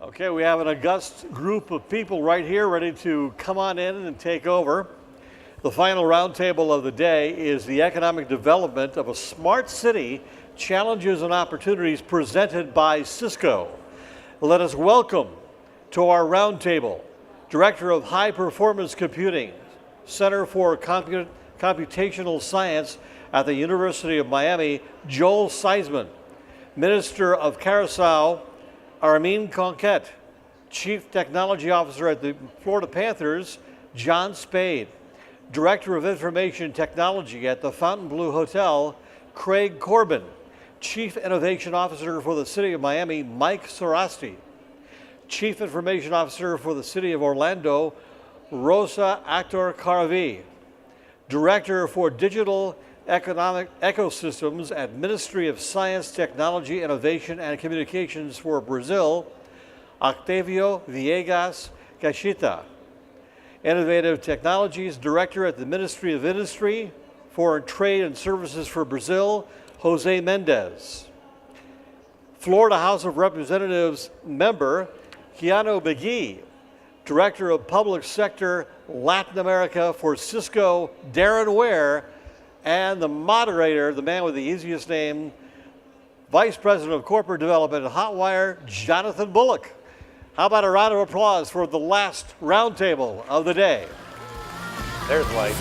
Okay, we have an august group of people right here ready to come on in and take over. The final roundtable of the day is the economic development of a smart city, challenges and opportunities presented by Cisco. Let us welcome to our roundtable Director of High Performance Computing, Center for Computational Science at the University of Miami, Joel Zysman, Minister of Caixeta, Armin Konket, Chief Technology Officer at the Florida Panthers, John Spade, Director of Information Technology at the Fontainebleau Hotel, Craig Corbin, Chief Innovation Officer for the City of Miami, Mike Sarasti, Chief Information Officer for the City of Orlando, Rosa Akhtarkhavari, Director for Digital Economic Ecosystems at Ministry of Science, Technology, Innovation, and Communications for Brazil, Otavio Caixeta. Innovative Technologies Director at the Ministry of Industry, Foreign Trade and Services for Brazil, Jose Menezes. Florida House of Representatives member, Kionne McGhee. Director of Public Sector Latin America for Cisco, Darren Ware. And the moderator, the man with the easiest name, Vice President of Corporate Development at Hotwire, Jonathan Bullock. How about a round of applause for the last roundtable of the day? There's light.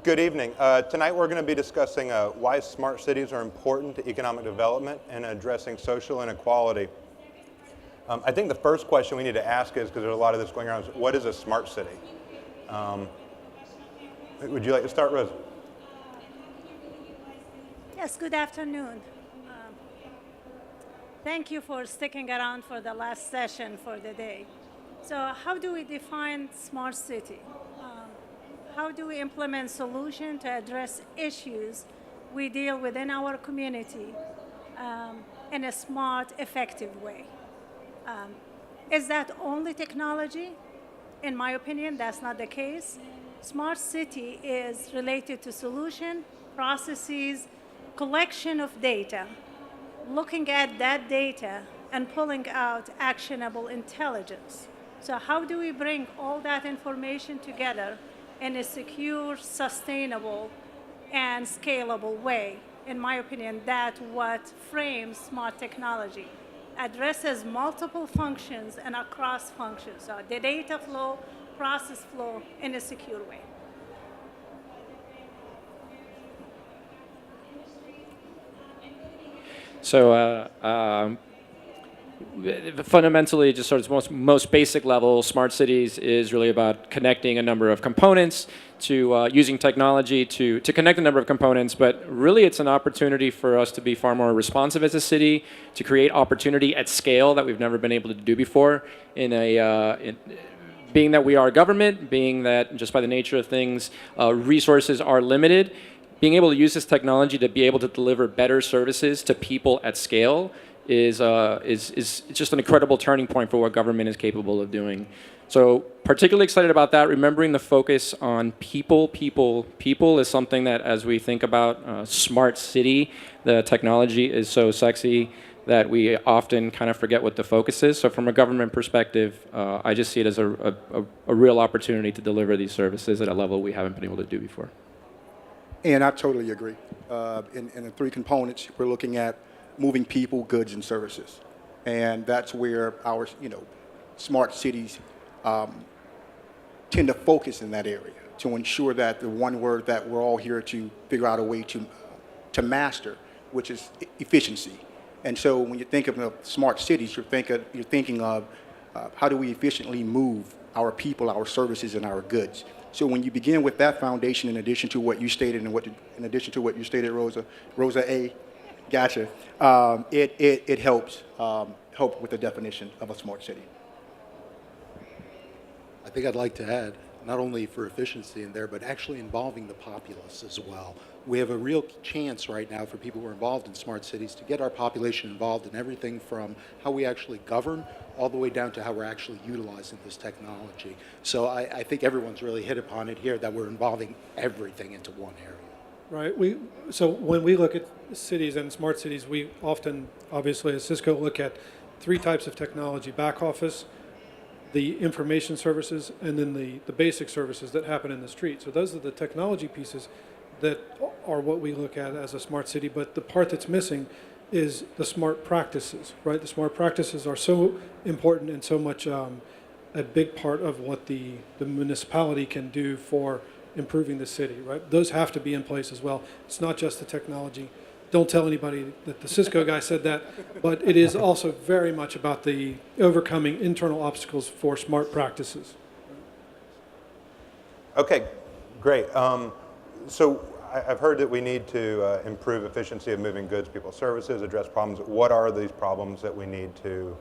Good evening. Tonight we're going to be discussing why smart cities are important to economic development and addressing social inequality. I think the first question we need to ask is, because there's a lot of this going around, is what is a smart city? Would you like to start, Rosa? Yes, good afternoon. Thank you for sticking around for the last session for the day. So how do we define smart city? How do we implement solutions to address issues we deal with in our community in a smart, effective way? Is that only technology? In my opinion, that's not the case. Smart city is related to solution, processes, collection of data, looking at that data and pulling out actionable intelligence. So how do we bring all that information together in a secure, sustainable, and scalable way? In my opinion, that's what frames smart technology. Addresses multiple functions and across functions. So the data flow, process flow in a secure way. So fundamentally, just sort of most basic level, smart cities is really about connecting a number of components to using technology to connect a number of components, but really it's an opportunity for us to be far more responsive as a city, to create opportunity at scale that we've never been able to do before being that we are a government, being that just by the nature of things, resources are limited. Being able to use this technology to be able to deliver better services to people at scale is just an incredible turning point for what government is capable of doing. So particularly excited about that, remembering the focus on people is something that as we think about smart city, the technology is so sexy that we often kind of forget what the focus is. So from a government perspective, I just see it as a real opportunity to deliver these services at a level we haven't been able to do before. And I totally agree. In the three components, we're looking at moving people, goods, and services. And that's where our smart cities tend to focus in that area to ensure that the one word that we're all here to figure out a way to master, which is efficiency. And so when you think of smart cities, you're thinking of how do we efficiently move our people, our services, and our goods. So when you begin with that foundation, in addition to what you stated Rosa A, gotcha. It helps with the definition of a smart city. I think I'd like to add, not only for efficiency in there, but actually involving the populace as well. We have a real chance right now for people who are involved in smart cities to get our population involved in everything from how we actually govern all the way down to how we're actually utilizing this technology. So I think everyone's really hit upon it here that we're involving everything into one area. right? So when we look at cities and smart cities, we often, obviously, as Cisco, look at three types of technology: back office, the information services, and then the basic services that happen in the street. So those are the technology pieces that are what we look at as a smart city. But the part that's missing is the smart practices, right? The smart practices are so important and so much a big part of what the municipality can do for improving the city, right? Those have to be in place as well. It's not just the technology. Don't tell anybody that the Cisco guy said that, but it is also very much about the overcoming internal obstacles for smart practices. Okay, great. So I've heard that we need to improve efficiency of moving goods, people, services, address problems. What are these problems that we need to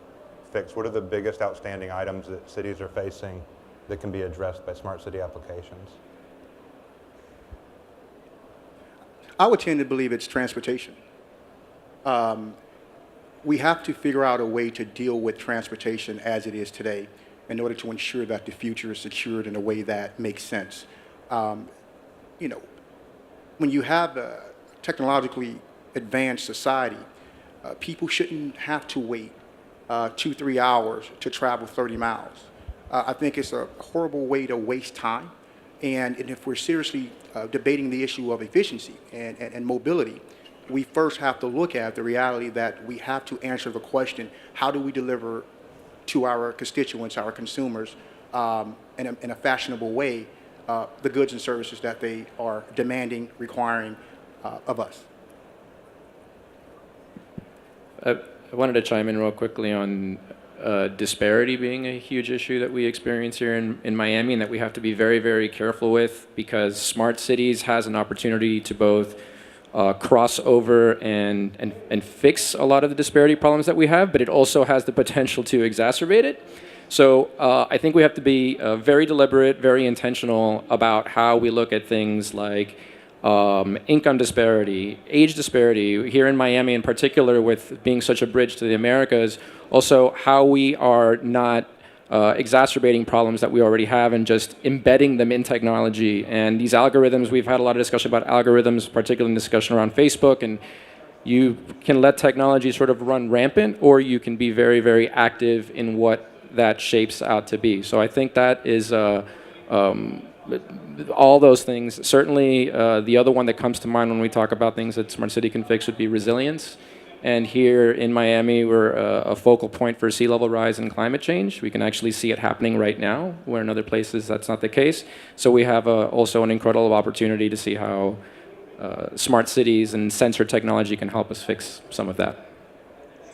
fix? What are the biggest outstanding items that cities are facing that can be addressed by smart city applications? I would tend to believe it's transportation. We have to figure out a way to deal with transportation as it is today in order to ensure that the future is secured in a way that makes sense. You know, when you have a technologically advanced society, people shouldn't have to wait 2-3 hours to travel 30 miles. I think it's a horrible way to waste time. And if we're seriously debating the issue of efficiency and mobility, we first have to look at the reality that we have to answer the question, how do we deliver to our constituents, our consumers, in a fashionable way, the goods and services that they are demanding, requiring of us? I wanted to chime in real quickly on disparity being a huge issue that we experience here in Miami, and that we have to be very, very careful with, because smart cities has an opportunity to both cross over and fix a lot of the disparity problems that we have, but it also has the potential to exacerbate it. So I think we have to be very deliberate, very intentional about how we look at things like income disparity, age disparity, here in Miami in particular, with being such a bridge to the Americas, also how we are not exacerbating problems that we already have and just embedding them in technology. And these algorithms, we've had a lot of discussion about algorithms, particularly in discussion around Facebook, and you can let technology sort of run rampant, or you can be very, very active in what that shapes out to be. So I think that is all those things. Certainly, the other one that comes to mind when we talk about things that Smart City can fix would be resilience. And here in Miami, we're a focal point for sea level rise and climate change. We can actually see it happening right now, where in other places that's not the case. So we have also an incredible opportunity to see how smart cities and sensor technology can help us fix some of that.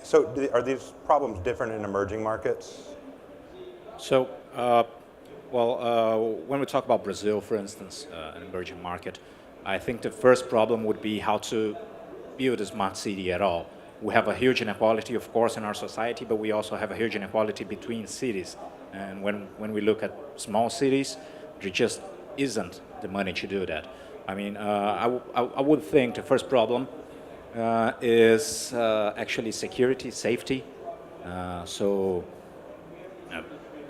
So are these problems different in emerging markets? So, when we talk about Brazil, for instance, an emerging market, I think the first problem would be how to build a smart city at all. We have a huge inequality, of course, in our society, but we also have a huge inequality between cities. And when we look at small cities, there just isn't the money to do that. I mean, I would think the first problem is actually security, safety.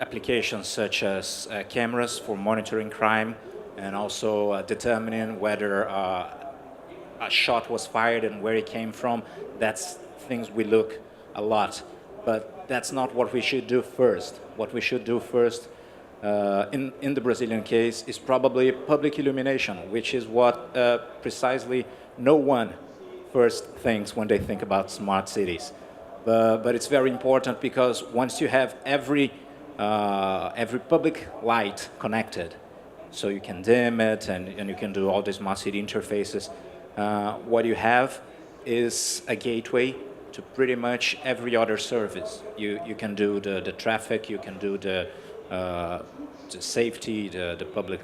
Applications such as cameras for monitoring crime, and also determining whether a shot was fired and where it came from. That's things we look a lot, but that's not what we should do first. What we should do first in the Brazilian case is probably public illumination, which is what precisely no one first thinks when they think about smart cities. But it's very important, because once you have every public light connected, so you can dim it and you can do all the smart city interfaces, what you have is a gateway to pretty much every other service. You can do the traffic, you can do the safety, the public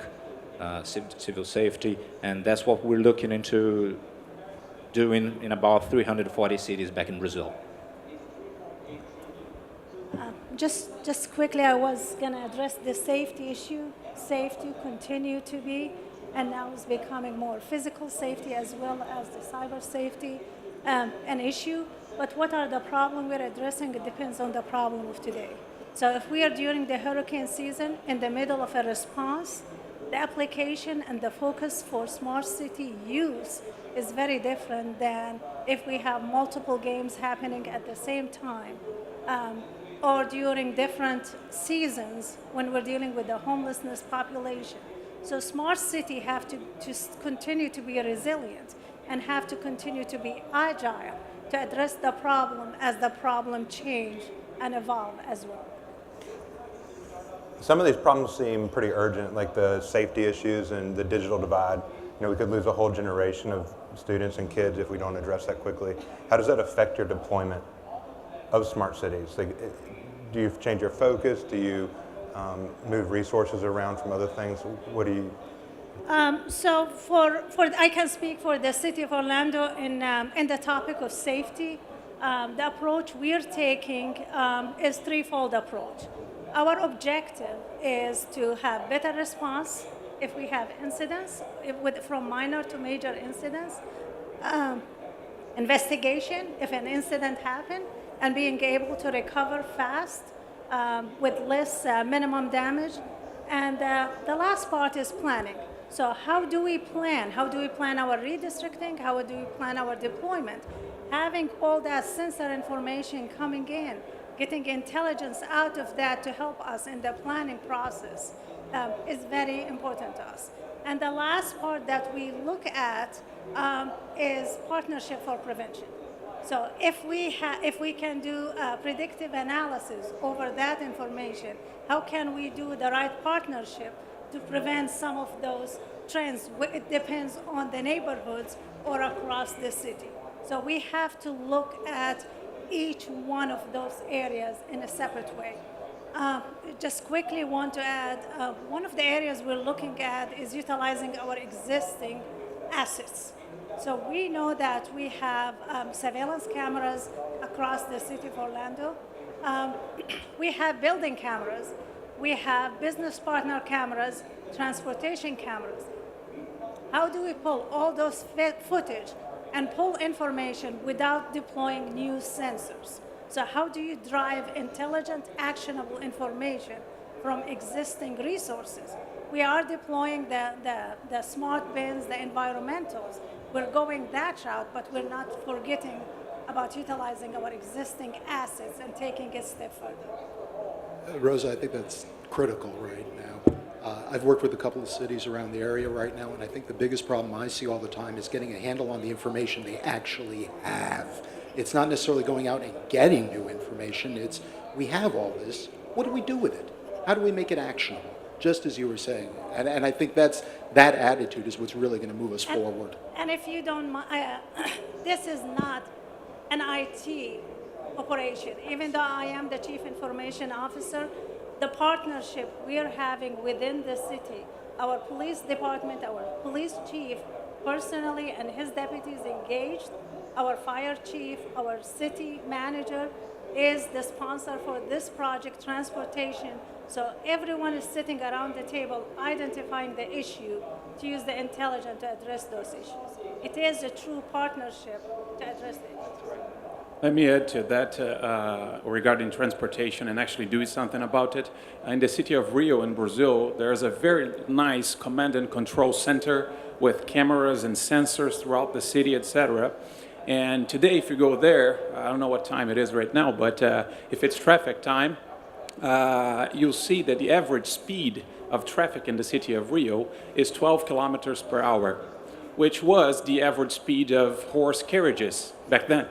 civil safety, and that's what we're looking into doing in about 340 cities back in Brazil. Just quickly, I was going to address the safety issue. Safety continue to be, and now it's becoming more physical safety as well as the cyber safety an issue. But what are the problems we're addressing? It depends on the problem of today. So if we are during the hurricane season, in the middle of a response, the application and the focus for smart city use is very different than if we have multiple games happening at the same time, or during different seasons when we're dealing with the homelessness population. So smart city have to continue to be resilient and have to continue to be agile to address the problem as the problem change and evolve as well. Some of these problems seem pretty urgent, like the safety issues and the digital divide. You know, we could lose a whole generation of students and kids if we don't address that quickly. How does that affect your deployment of smart cities? Like, do you change your focus? Do you move resources around from other things? What do you? So I can speak for the city of Orlando in the topic of safety. The approach we're taking is threefold approach. Our objective is to have better response if we have incidents, from minor to major incidents, investigation if an incident happened, and being able to recover fast with less minimum damage. And the last part is planning. So how do we plan? How do we plan our redistricting? How do we plan our deployment? Having all that sensor information coming in, getting intelligence out of that to help us in the planning process is very important to us. And the last part that we look at is partnership for prevention. So if we can do predictive analysis over that information, how can we do the right partnership to prevent some of those trends? It depends on the neighborhoods or across the city. So we have to look at each one of those areas in a separate way. Just quickly want to add, one of the areas we're looking at is utilizing our existing assets. So we know that we have surveillance cameras across the city of Orlando. We have building cameras. We have business partner cameras, transportation cameras. How do we pull all those footage and pull information without deploying new sensors? So how do you drive intelligent, actionable information from existing resources? We are deploying the smart bins, the environmentals. We're going that route, but we're not forgetting about utilizing our existing assets and taking it a step further. Rosa, I think that's critical right now. I've worked with a couple of cities around the area right now, and I think the biggest problem I see all the time is getting a handle on the information they actually have. It's not necessarily going out and getting new information. It's, we have all this. What do we do with it? How do we make it actionable? Just as you were saying. And I think that attitude is what's really going to move us forward. And if you don't mind, this is not an IT operation. Even though I am the Chief Information Officer, the partnership we are having within the city, our police department, our police chief personally and his deputies engaged, our fire chief, our city manager is the sponsor for this project, transportation. So everyone is sitting around the table identifying the issue to use the intelligence to address those issues. It is a true partnership to address the issues. Let me add to that regarding transportation and actually doing something about it. In the city of Rio in Brazil, there's a very nice command and control center with cameras and sensors throughout the city, etc. And today, if you go there, I don't know what time it is right now, but if it's traffic time, you'll see that the average speed of traffic in the city of Rio is 12 kilometers per hour, which was the average speed of horse carriages back then.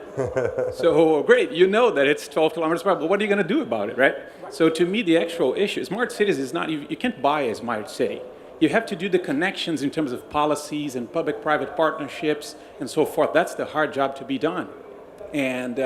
So great, you know that it's 12 kilometers per hour, but what are you going to do about it, right? So to me, the actual issue, smart cities is not, you can't buy a smart city. You have to do the connections in terms of policies and public-private partnerships and so forth. That's the hard job to be done. And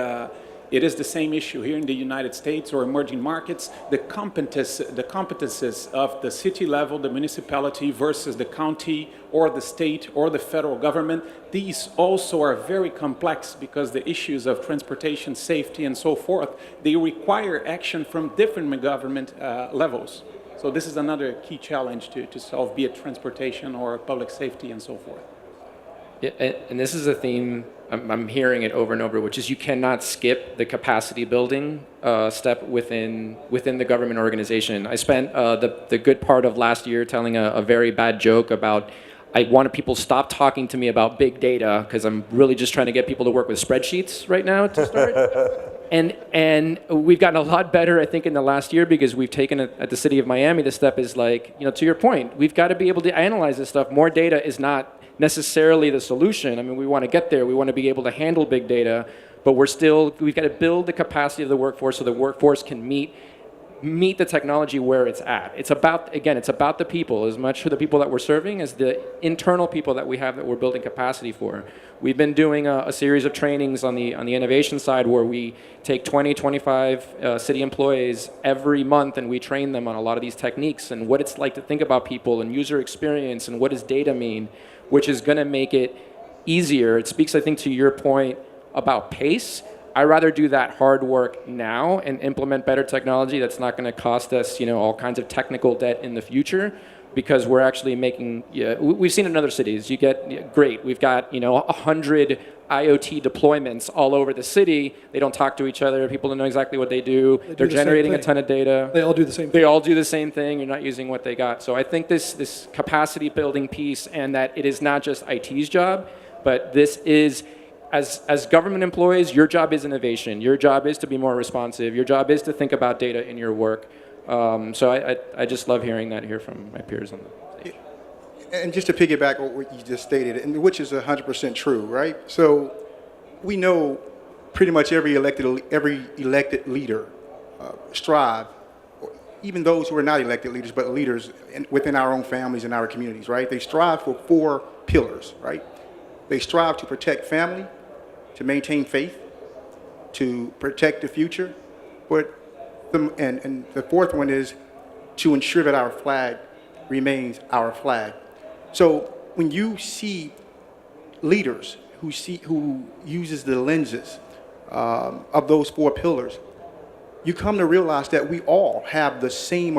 it is the same issue here in the United States or emerging markets. The competences of the city level, the municipality versus the county or the state or the federal government, these also are very complex because the issues of transportation, safety, and so forth, they require action from different government levels. So this is another key challenge to solve, be it transportation or public safety and so forth. Yeah, and this is a theme I'm hearing it over and over, which is you cannot skip the capacity building step within the government organization. I spent the good part of last year telling a very bad joke about I wanted people to stop talking to me about big data because I'm really just trying to get people to work with spreadsheets right now to start. And we've gotten a lot better, I think, in the last year because we've taken it at the city of Miami. The step is like, to your point, we've got to be able to analyze this stuff. More data is not necessarily the solution. I mean, we want to get there. We want to be able to handle big data, but we've got to build the capacity of the workforce so the workforce can meet the technology where it's at. It's about the people, as much for the people that we're serving as the internal people that we have that we're building capacity for. We've been doing a series of trainings on the innovation side where we take 20, 25 city employees every month and we train them on a lot of these techniques and what it's like to think about people and user experience and what does data mean, which is going to make it easier. It speaks, I think, to your point about pace. I'd rather do that hard work now and implement better technology that's not going to cost us, all kinds of technical debt in the future, because we're actually making. We've seen in other cities. Great. We've got 100 IoT deployments all over the city. They don't talk to each other. People don't know exactly what they do. They're generating a ton of data. They all do the same thing. They all do the same thing. You're not using what they got. So I think this capacity building piece, and that it is not just IT's job, but this is. As government employees, your job is innovation. Your job is to be more responsive. Your job is to think about data in your work. So I just love hearing that here from my peers on the stage. And just to piggyback on what you just stated, and which is 100% true, right? So we know pretty much every elected leader strive, even those who are not elected leaders, but leaders within our own families and our communities, right? They strive for 4 pillars, right? They strive to protect family, to maintain faith, to protect the future, and the 4th one is to ensure that our flag remains our flag. So when you see leaders who uses the lenses of those 4 pillars, you come to realize that we all have the same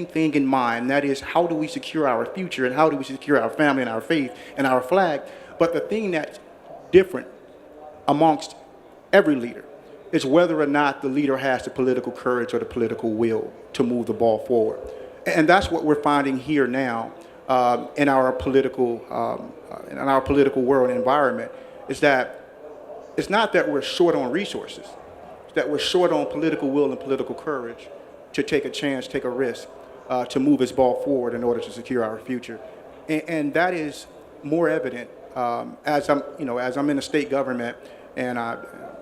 thing in mind. That is, how do we secure our future and how do we secure our family and our faith and our flag? But the thing that's different amongst every leader is whether or not the leader has the political courage or the political will to move the ball forward. And that's what we're finding here now in our political world and environment, is that it's not that we're short on resources, it's that we're short on political will and political courage to take a chance, take a risk, to move this ball forward in order to secure our future. And that is more evident as I'm in the state government and I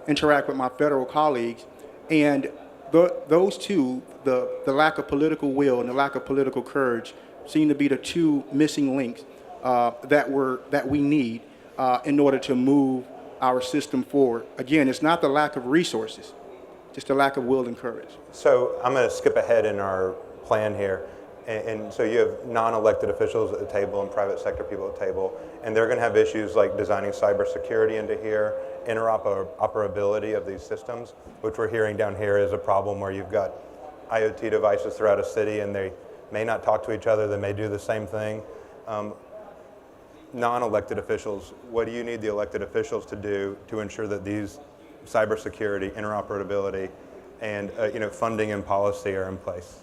interact with my federal colleagues, and those two, the lack of political will and the lack of political courage, seem to be the 2 missing links that we need in order to move our system forward. Again, it's not the lack of resources, just the lack of will and courage. So I'm going to skip ahead in our plan here. And so you have non-elected officials at the table and private sector people at the table, and they're going to have issues like designing cybersecurity into here, interoperability of these systems, which we're hearing down here is a problem where you've got IoT devices throughout a city and they may not talk to each other, they may do the same thing. Non-elected officials, what do you need the elected officials to do to ensure that these cybersecurity, interoperability, and funding and policy are in place?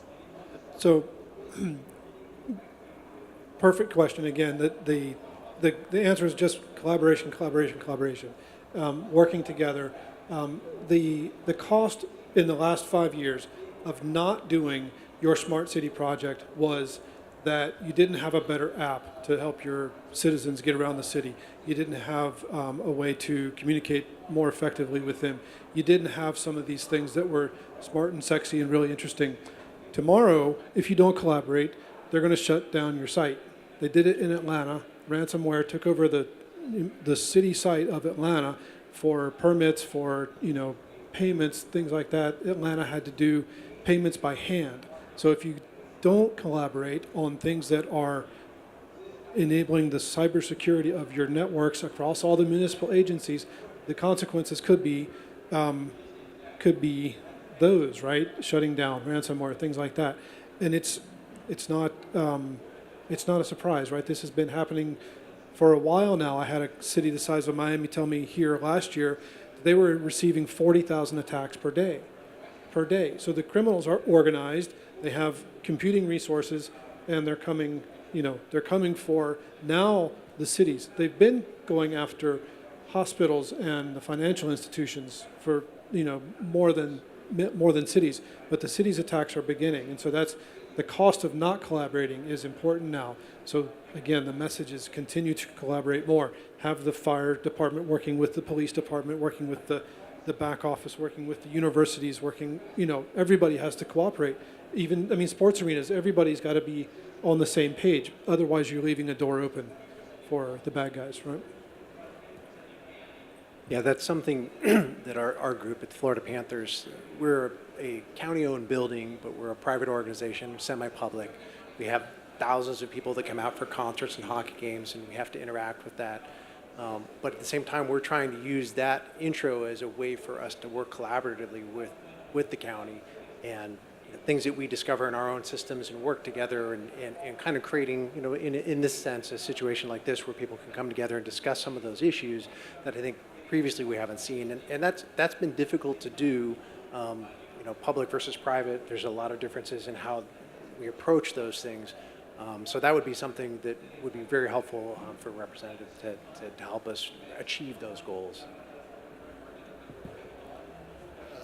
So, perfect question. Again, the answer is just collaboration, working together. The cost in the last 5 years of not doing your smart city project was that you didn't have a better app to help your citizens get around the city. You didn't have a way to communicate more effectively with them. You didn't have some of these things that were smart and sexy and really interesting. Tomorrow, if you don't collaborate, they're going to shut down your site. They did it in Atlanta. Ransomware took over the city site of Atlanta for permits, for payments, things like that. Atlanta had to do payments by hand. So if you don't collaborate on things that are enabling the cybersecurity of your networks across all the municipal agencies, the consequences could be those, right? Shutting down, ransomware, things like that. And it's not a surprise, right? This has been happening For a while now, I had a city the size of Miami tell me here last year that they were receiving 40,000 attacks per day. So the criminals are organized, they have computing resources, and they're coming, they're coming for now the cities. They've been going after hospitals and the financial institutions for, more than cities, but the cities' attacks are beginning. And so that's the cost of not collaborating is important now. So again, the message is continue to collaborate more. Have the fire department working with the police department, working with the back office, working with the universities, working, everybody has to cooperate. Even, sports arenas, everybody's got to be on the same page. Otherwise, you're leaving a door open for the bad guys, right? Yeah, that's something that our group at the Florida Panthers, we're a county-owned building, but we're a private organization, semi-public. We have thousands of people that come out for concerts and hockey games, and we have to interact with that. But at the same time, we're trying to use that intro as a way for us to work collaboratively with the county and things that we discover in our own systems and work together and kind of creating, in this sense, a situation like this where people can come together and discuss some of those issues that I think previously we haven't seen. And that's been difficult to do, public versus private. There's a lot of differences in how we approach those things. So that would be something that would be very helpful for a representative to help us achieve those goals.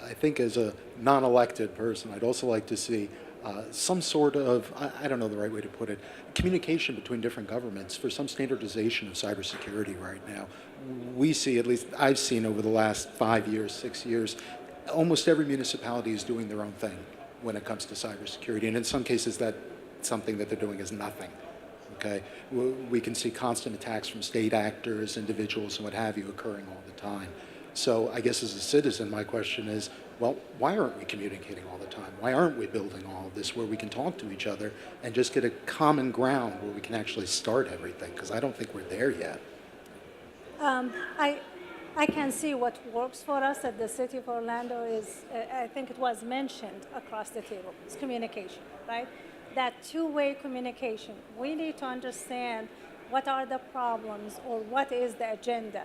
I think as a non-elected person, I'd also like to see some sort of, I don't know the right way to put it, communication between different governments for some standardization of cybersecurity right now. We see, at least I've seen over the last 5 years, 6 years, almost every municipality is doing their own thing when it comes to cybersecurity. And in some cases, that something that they're doing is nothing. Okay, we can see constant attacks from state actors, individuals, and what have you occurring all the time. So I guess as a citizen, my question is, well, why aren't we communicating all the time? Why aren't we building all of this where we can talk to each other and just get a common ground where we can actually start everything? Because I don't think we're there yet. I can see what works for us at the City of Orlando is, I think it was mentioned across the table, it's communication, right? That two-way communication. We need to understand what are the problems or what is the agenda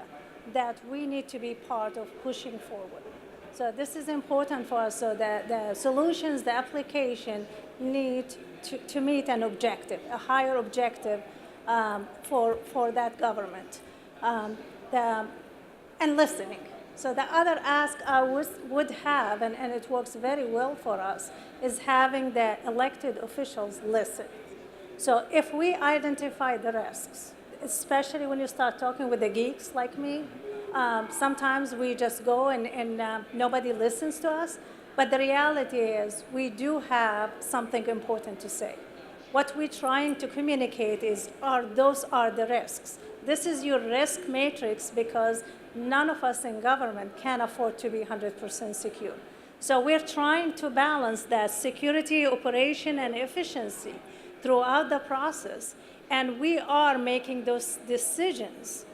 that we need to be part of pushing forward. So this is important for us so that the solutions, the application need to meet an objective, a higher objective for that government. And listening. So the other ask I would have, and it works very well for us, is having the elected officials listen. So if we identify the risks, especially when you start talking with the geeks like me, sometimes we just go and nobody listens to us. But the reality is we have something important to say. What we're trying to communicate is, those are the risks. This is your risk matrix because none of us in government can afford to be 100% secure. So we're trying to balance that security, operation, and efficiency throughout the process. And we are making those decisions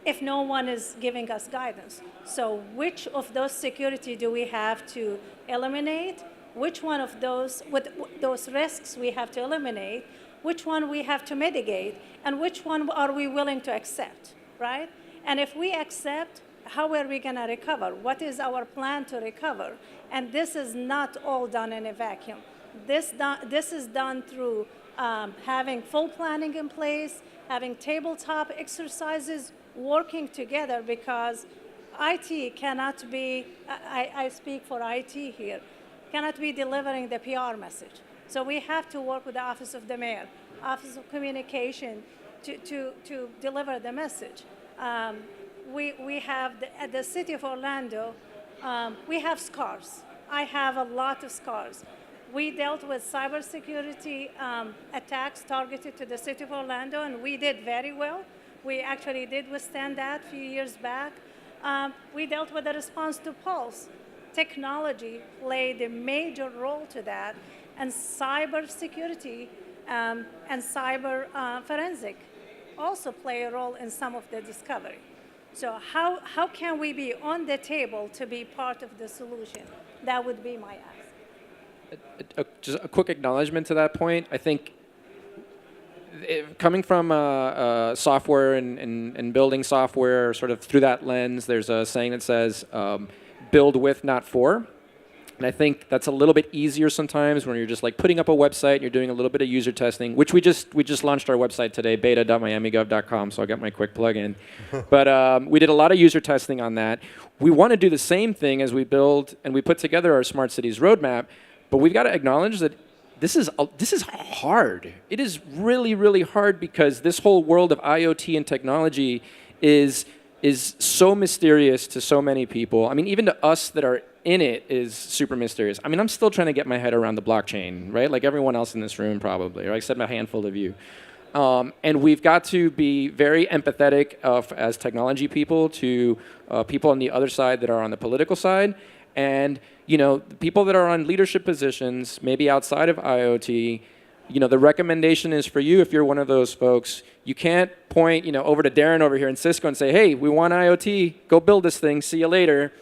if no one is giving us guidance. So which of those security do we have to eliminate? Which one of those, with those risks we have to eliminate? Which one we have to mitigate? And which one are we willing to accept, right? And if we accept, how are we going to recover? What is our plan to recover? And this is not all done in a vacuum. This is done through having full planning in place, having tabletop exercises, working together, because IT cannot be, I speak for IT here, cannot be delivering the PR message. So we have to work with the Office of the Mayor, Office of Communication to deliver the message. We have, at the City of Orlando, we have scars. I have a lot of scars. We dealt with cybersecurity attacks targeted to the City of Orlando, and we did very well. We actually did withstand that a few years back. We dealt with the response to Pulse. Technology played a major role to that, and cybersecurity and cyber forensic also play a role in some of the discovery. So how can we be on the table to be part of the solution? That would be my ask. Just a quick acknowledgement to that point. I think coming from software and building software sort of through that lens, there's a saying that says, build with, not for. And I think that's a little bit easier sometimes when you're just like putting up a website and you're doing a little bit of user testing, which we just launched our website today, beta.miamigov.com, so I got my quick plug in. But we did a lot of user testing on that. We want to do the same thing as we build and we put together our smart cities roadmap, but we've got to acknowledge that this is hard. It is really, really hard because this whole world of IoT and technology is so mysterious to so many people. I mean, even to us that are in it is super mysterious. I mean, I'm still trying to get my head around the blockchain, right? Like everyone else in this room probably, right? Except a handful of you. And we've got to be very empathetic as technology people to people on the other side that are on the political side. And, you know, the people that are on leadership positions, maybe outside of IoT, you know, the recommendation is for you, if you're one of those folks, you can't point, you know, over to Darren over here in Cisco and say, hey, we want IoT, go build this thing, see you later.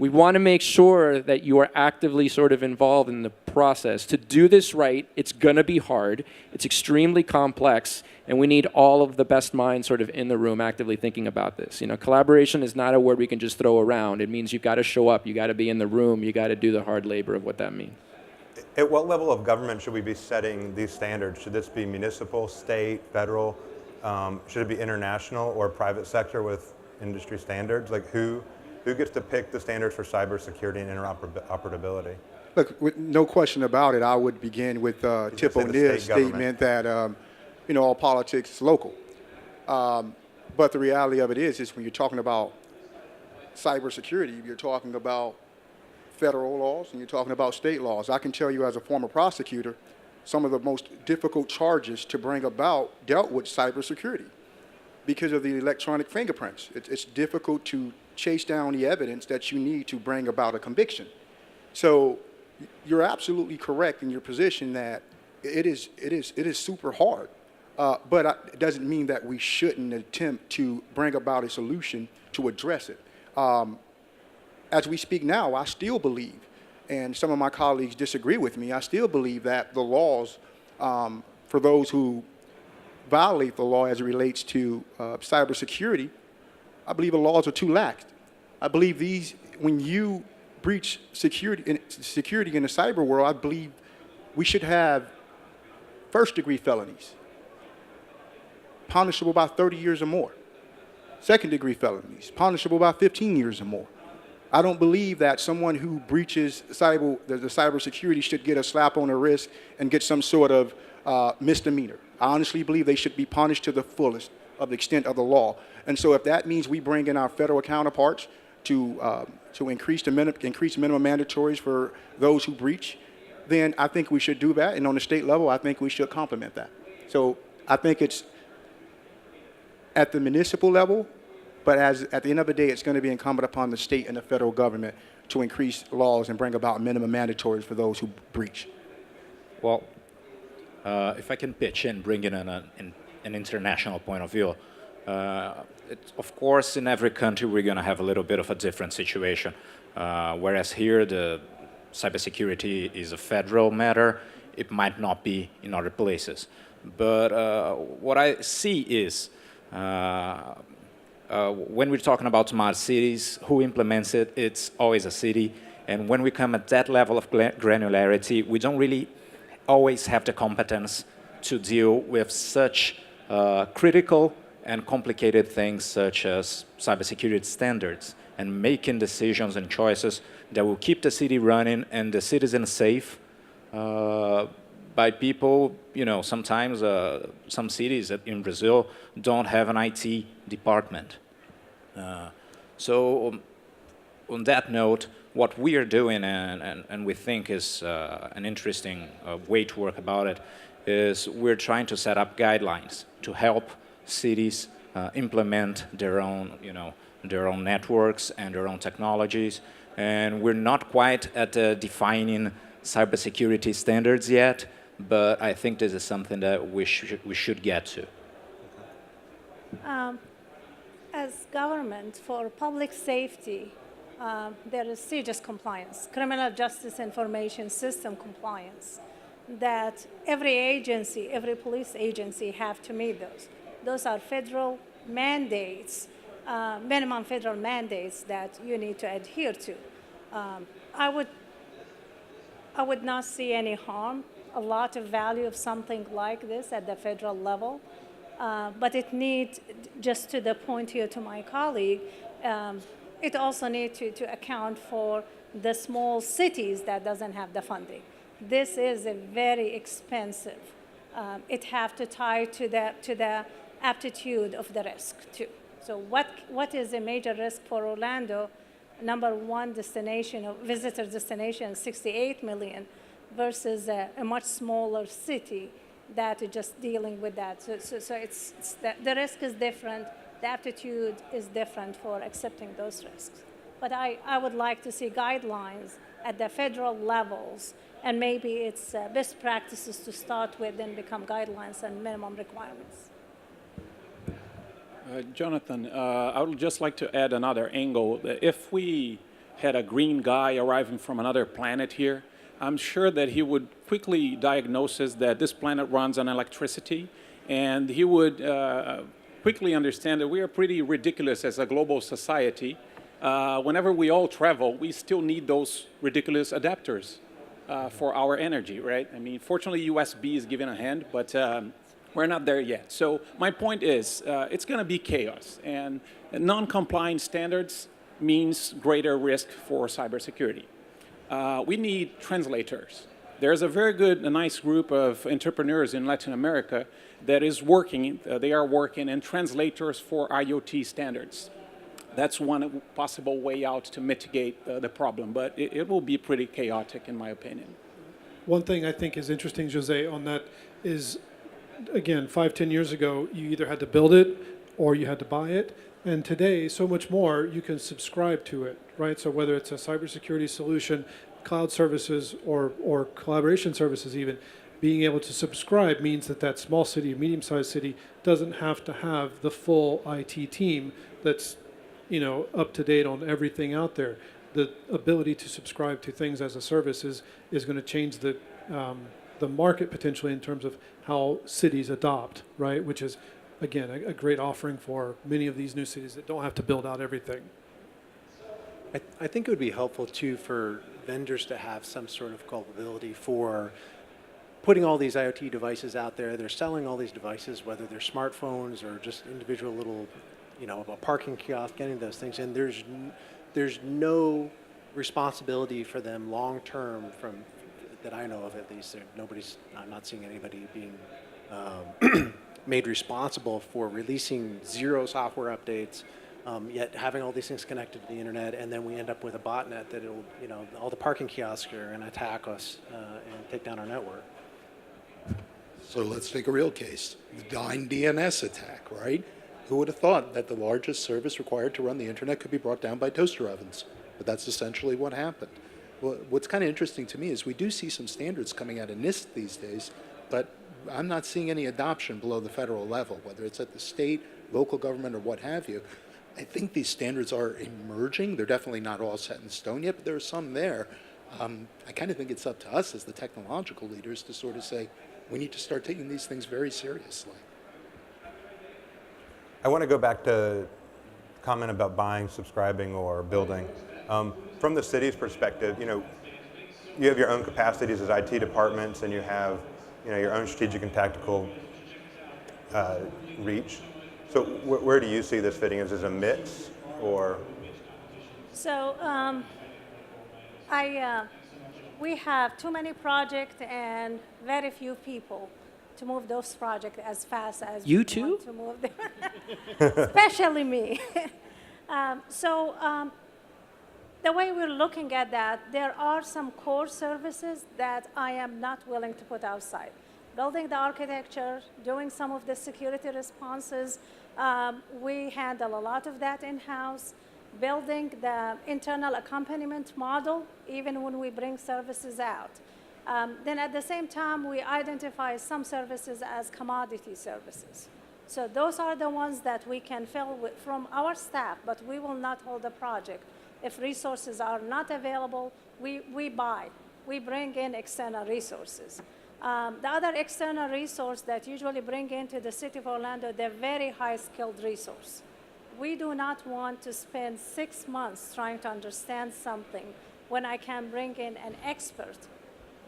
We want to make sure that you are actively sort of involved in the process. To do this right, it's going to be hard. It's extremely complex, and we need all of the best minds sort of in the room actively thinking about this. You know, collaboration is not a word we can just throw around. It means you've got to show up, you got to be in the room, you got to do the hard labor of what that means. At what level of government should we be setting these standards? Should this be municipal, state, federal? Should it be international or private sector with industry standards? Like who gets to pick the standards for cybersecurity and interoperability? Look, with no question about it, I would begin with Tip O'Neill's statement that, you know, all politics is local. But the reality of it is when you're talking about cybersecurity, you're talking about federal laws and you're talking about state laws. I can tell you as a former prosecutor, some of the most difficult charges to bring about dealt with cybersecurity because of the electronic fingerprints. It's difficult to chase down the evidence that you need to bring about a conviction. So you're absolutely correct in your position that it is super hard. But it doesn't mean that we shouldn't attempt to bring about a solution to address it. As we speak now, I still believe, and some of my colleagues disagree with me, I still believe that the laws for those who violate the law as it relates to cybersecurity, I believe the laws are too lax. I believe when you breach security in the cyber world, I believe we should have first-degree felonies, punishable by 30 years or more. Second-degree felonies, punishable by 15 years or more. I don't believe that someone who breaches the cybersecurity should get a slap on the wrist and get some sort of misdemeanor. I honestly believe they should be punished to the fullest of the extent of the law. And so if that means we bring in our federal counterparts to increase minimum mandatories for those who breach, then I think we should do that. And on the state level, I think we should complement that. So I think it's at the municipal level, but at the end of the day, it's going to be incumbent upon the state and the federal government to increase laws and bring about minimum mandatories for those who breach. Well, if I can pitch in, bring in an international point of view, of course, in every country, we're going to have a little bit of a different situation. Whereas here, the cybersecurity is a federal matter, it might not be in other places. But what I see is, when we're talking about smart cities, who implements it, it's always a city. And when we come at that level of granularity, we don't really always have the competence to deal with such critical and complicated things such as cybersecurity standards and making decisions and choices that will keep the city running and the citizens safe by people, you know, sometimes some cities in Brazil don't have an IT department. So on that note, what we are doing and we think is an interesting way to work about it is we're trying to set up guidelines to help cities implement their own, you know, their own networks and their own technologies. And we're not quite at defining cybersecurity standards yet, but I think this is something that we should get to. As government, for public safety, there is CJIS compliance, Criminal Justice Information System compliance. that every agency, every police agency have to meet those. Those are federal mandates, minimum federal mandates that you need to adhere to. I would not see any harm, a lot of value of something like this at the federal level, but it needs, just to the point here to my colleague, it also needs to account for the small cities that doesn't have the funding. This is a very expensive. It have to tie to the aptitude of the risk too. So what is a major risk for Orlando? Number one destination, visitor destination, 68 million, versus a much smaller city that is just dealing with that. So it's the risk is different, the aptitude is different for accepting those risks. But I would like to see guidelines at the federal levels, and maybe it's best practices to start with, then become guidelines and minimum requirements. Jonathan, I would just like to add another angle. If we had a green guy arriving from another planet here, I'm sure that he would quickly diagnose us that this planet runs on electricity, and he would quickly understand that we are pretty ridiculous as a global society. Whenever we all travel, we still need those ridiculous adapters for our energy, right? I mean, fortunately, USB is giving a hand, but we're not there yet. So my point is, it's going to be chaos, and non-compliant standards means greater risk for cybersecurity. We need translators. There's a very good, a nice group of entrepreneurs in Latin America that is working, they are working in translators for IoT standards. That's one possible way out to mitigate the problem, but it will be pretty chaotic in my opinion. One thing I think is interesting, Jose, on that is, again, 5-10 years ago, you either had to build it or you had to buy it. And today, so much more, you can subscribe to it, right? So whether it's a cybersecurity solution, cloud services, or collaboration services even, being able to subscribe means that small city, medium-sized city, doesn't have to have the full IT team that's, up to date on everything out there. The ability to subscribe to things as a service is going to change the market potentially in terms of how cities adopt, right? Which is, again, a great offering for many of these new cities that don't have to build out everything. I think it would be helpful too for vendors to have some sort of culpability for putting all these IoT devices out there. They're selling all these devices, whether they're smartphones or just individual little, a parking kiosk, getting those things. And there's no responsibility for them long term from that I know of, at least. I'm not seeing anybody being made responsible for releasing zero software updates, yet having all these things connected to the internet, and then we end up with a botnet that it'll, all the parking kiosks are going to attack us and take down our network. So let's take a real case, the Dyn DNS attack, right? Who would have thought that the largest service required to run the internet could be brought down by toaster ovens? But that's essentially what happened. Well, what's kind of interesting to me is we do see some standards coming out of NIST these days, but I'm not seeing any adoption below the federal level, whether it's at the state, local government, or what have you. I think these standards are emerging. They're definitely not all set in stone yet, but there are some there. I kind of think it's up to us as the technological leaders to sort of say, we need to start taking these things very seriously. I want to go back to comment about buying, subscribing, or building. From the city's perspective, you have your own capacities as IT departments, and you have your own strategic and tactical reach. So where do you see this fitting? Is this a mix, or? So we have too many projects and very few people to move those projects as fast as You we too? want to move them, especially me. The way we're looking at that, there are some core services that I am not willing to put outside. Building the architecture, doing some of the security responses, we handle a lot of that in-house. Building the internal accompaniment model, even when we bring services out. Then at the same time, we identify some services as commodity services. So those are the ones that we can fill with from our staff, but we will not hold the project. If resources are not available, we buy. We bring in external resources. The other external resource that usually bring into the city of Orlando, they're very high-skilled resource. We do not want to spend 6 months trying to understand something when I can bring in an expert,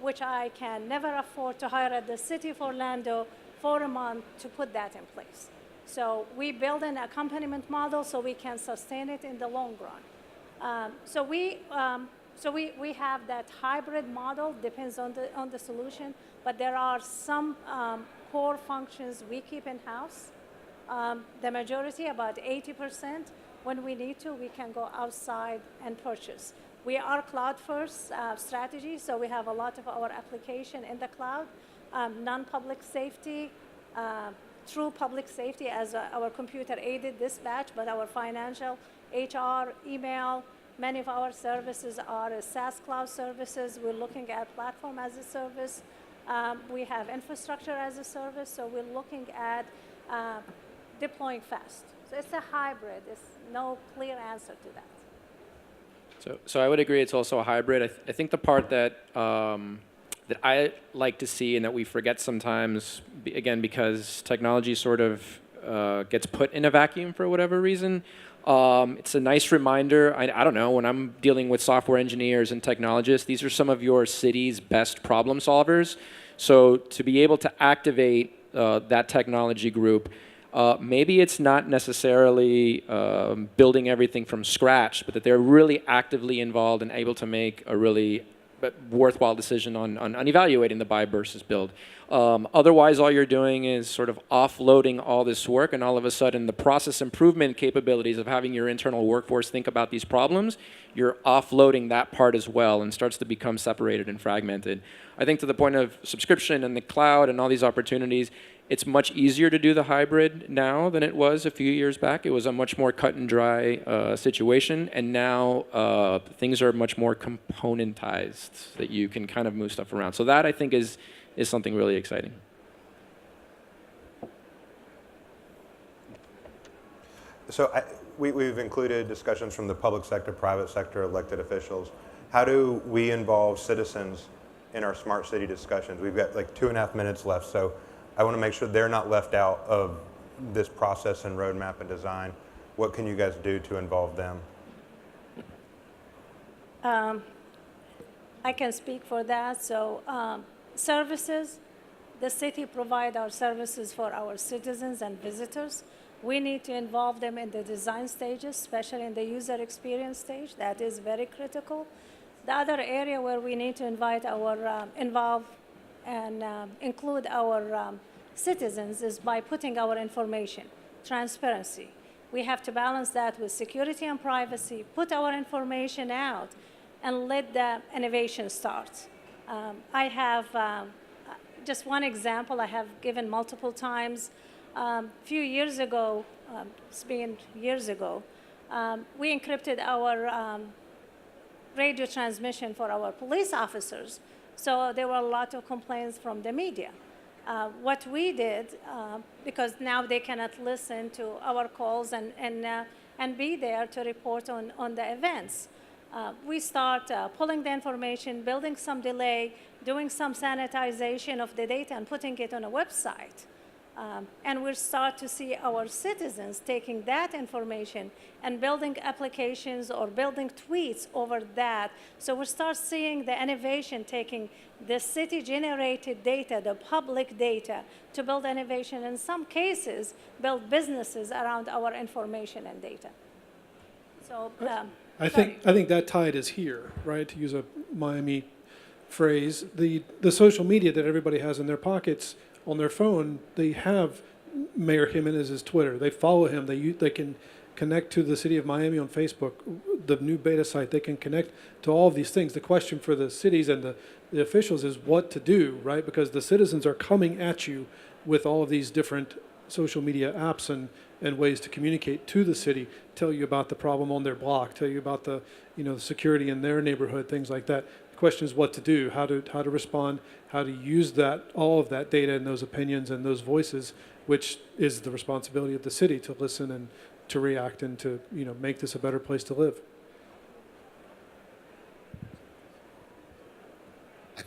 which I can never afford to hire at the city of Orlando for a month to put that in place. So we build an accompaniment model so we can sustain it in the long run. So we have that hybrid model, depends on the solution, but there are some core functions we keep in-house. The majority, about 80%, when we need to, we can go outside and purchase. We are cloud-first strategy, so we have a lot of our application in the cloud. Non-public safety, true public safety as our computer-aided dispatch, but our financial, HR, email, many of our services are SaaS cloud services. We're looking at platform as a service. We have infrastructure as a service, so we're looking at deploying fast. So it's a hybrid. There's no clear answer to that. So I would agree it's also a hybrid. I think the part that that I like to see and that we forget sometimes, again, because technology sort of gets put in a vacuum for whatever reason, it's a nice reminder. I don't know, when I'm dealing with software engineers and technologists, these are some of your city's best problem solvers. So to be able to activate that technology group, maybe it's not necessarily building everything from scratch, but that they're really actively involved and able to make a really worthwhile decision on evaluating the buy versus build. Otherwise, all you're doing is sort of offloading all this work, and all of a sudden the process improvement capabilities of having your internal workforce think about these problems, you're offloading that part as well and starts to become separated and fragmented. I think to the point of subscription and the cloud and all these opportunities, it's much easier to do the hybrid now than it was a few years back. It was a much more cut and dry situation, and now things are much more componentized, that you can kind of move stuff around. So that, I think, is something really exciting. So we've included discussions from the public sector, private sector, elected officials. How do we involve citizens in our smart city discussions? We've got like 2.5 minutes left, so I want to make sure they're not left out of this process and roadmap and design. What can you guys do to involve them? I can speak for that. So services, the city provide our services for our citizens and visitors. We need to involve them in the design stages, especially in the user experience stage. That is very critical. The other area where we need to involve and include our citizens is by putting our information, transparency. We have to balance that with security and privacy, put our information out, and let the innovation start. I have just one example I have given multiple times. A few years ago, it's been years ago, we encrypted our radio transmission for our police officers. So there were a lot of complaints from the media. What we did, because now they cannot listen to our calls and be there to report on the events. We start pulling the information, building some delay, doing some sanitization of the data and putting it on a website. And we'll start to see our citizens taking that information and building applications or building tweets over that. So we'll start seeing the innovation taking the city-generated data, the public data, to build innovation. In some cases, build businesses around our information and data. So I think that tide is here, right? To use a Miami phrase, the social media that everybody has in their pockets on their phone, they have Mayor Jimenez's Twitter. They follow him. They can connect to the city of Miami on Facebook, the new beta site. They can connect to all of these things. The question for the cities and the officials is what to do, right? Because the citizens are coming at you with all of these different social media apps and ways to communicate to the city, tell you about the problem on their block, tell you about the security in their neighborhood, things like that. The question is what to do, how to respond, how to use all of that data and those opinions and those voices, which is the responsibility of the city to listen and to react and to make this a better place to live.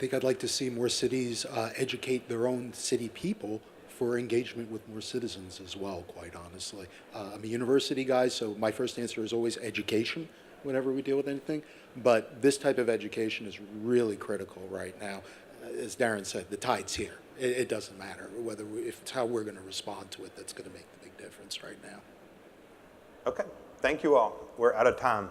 think I'd like to see more cities educate their own city people for engagement with more citizens as well, quite honestly. I'm a university guy, so my first answer is always education whenever we deal with anything. But this type of education is really critical right now. As Darren said, the tide's here. It doesn't matter whether if it's how we're going to respond to it that's going to make the big difference right now. Okay, thank you all. We're out of time.